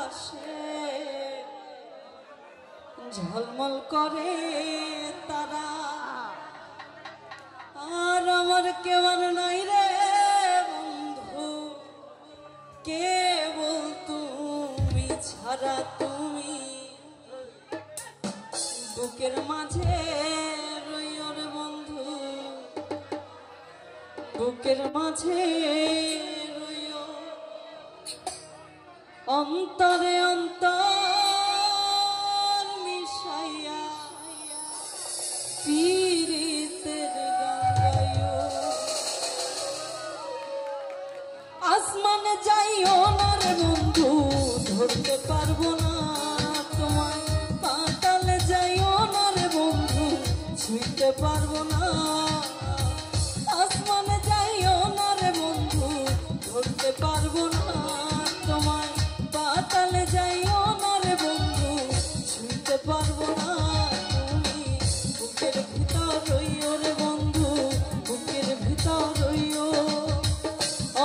আকাশে ঝলমল করে তারা, আর আমার কেউ আর নাই রে বন্ধু, কেবল তুমি ছাড়া। তুমি বুকের মাঝে রইও রে বন্ধু, বুকের মাঝে রইও, অন্তরে অন্তর মিশাইয়া পীড়িতের গান গাইও। আসমানে যাইও না রে বন্ধু, ধরতে পারবো না তোমায়। পাতালে যাইও না রে বন্ধু, ছুঁইতে পারবো না। আসমানে যাইও না রে বন্ধু, ধরতে পারবো না তোমায়। পাতালে যাইও না রে বন্ধু, ছুঁইতে পারবো না। তুমি বুকের ভিতর রইও রে বন্ধু, বুকের ভিতর রইও,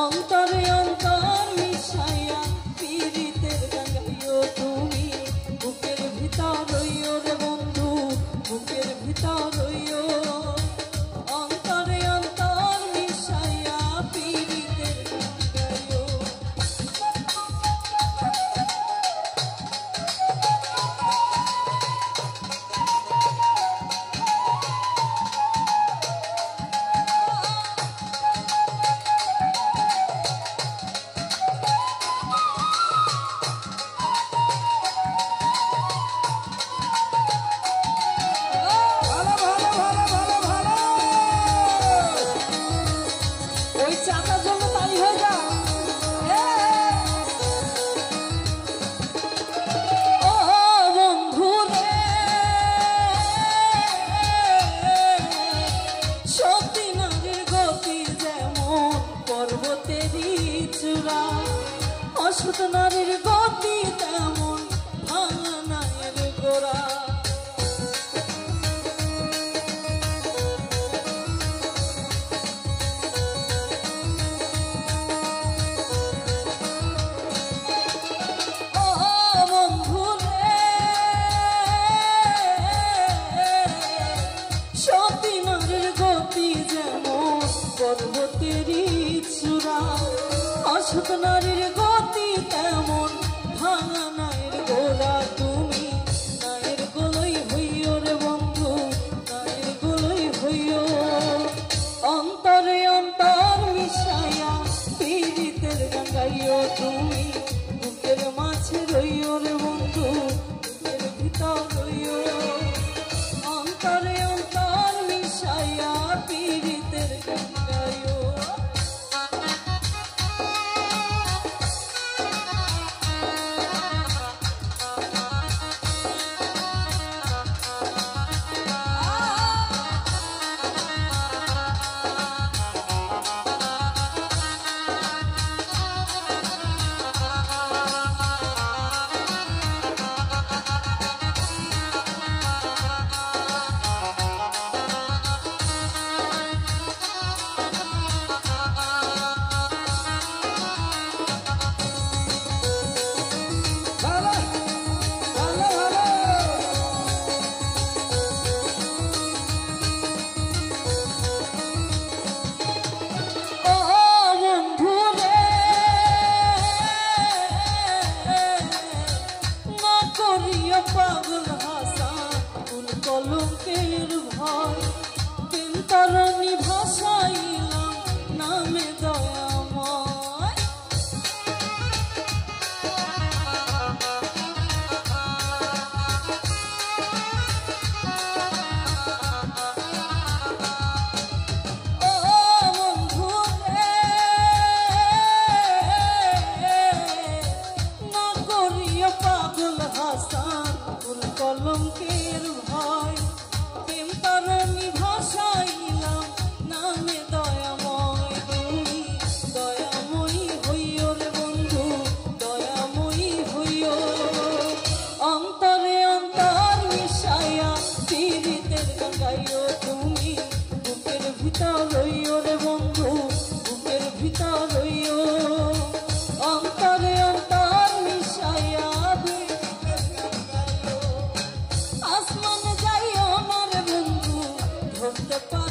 অন্তরে অন্তর মিশাইয়া পীড়িতের গান গাইও। তুমি বুকের ভিতর রইও রে বন্ধু, বুকের ভিতর রইও, অন্তরে অন্তর মিশাইয়া পীড়িতের গান গাইও। অসৎ নারীর গতি তেমন ভাঙা নায়ের গোড়া। ও বন্ধু রে, সতী নারীর গতি যেমন পর্বতেরই চূড়া, অসৎ নারীর গতি তেমন ভাঙা নায়ের গোড়া। তুমি নায়ের গোলই হইও রে বন্ধু, নায়ের গোলই হইও, অন্তরে অন্তর মিশাইয়া পীড়িতের গান গাইও। তুমি বুকের মাঝে রইও রে বন্ধু, বুকের ভিতর রইও, অন্তরে অন্তর মিশাইয়া পীড়িতের গান গাইও। ধরতে পারি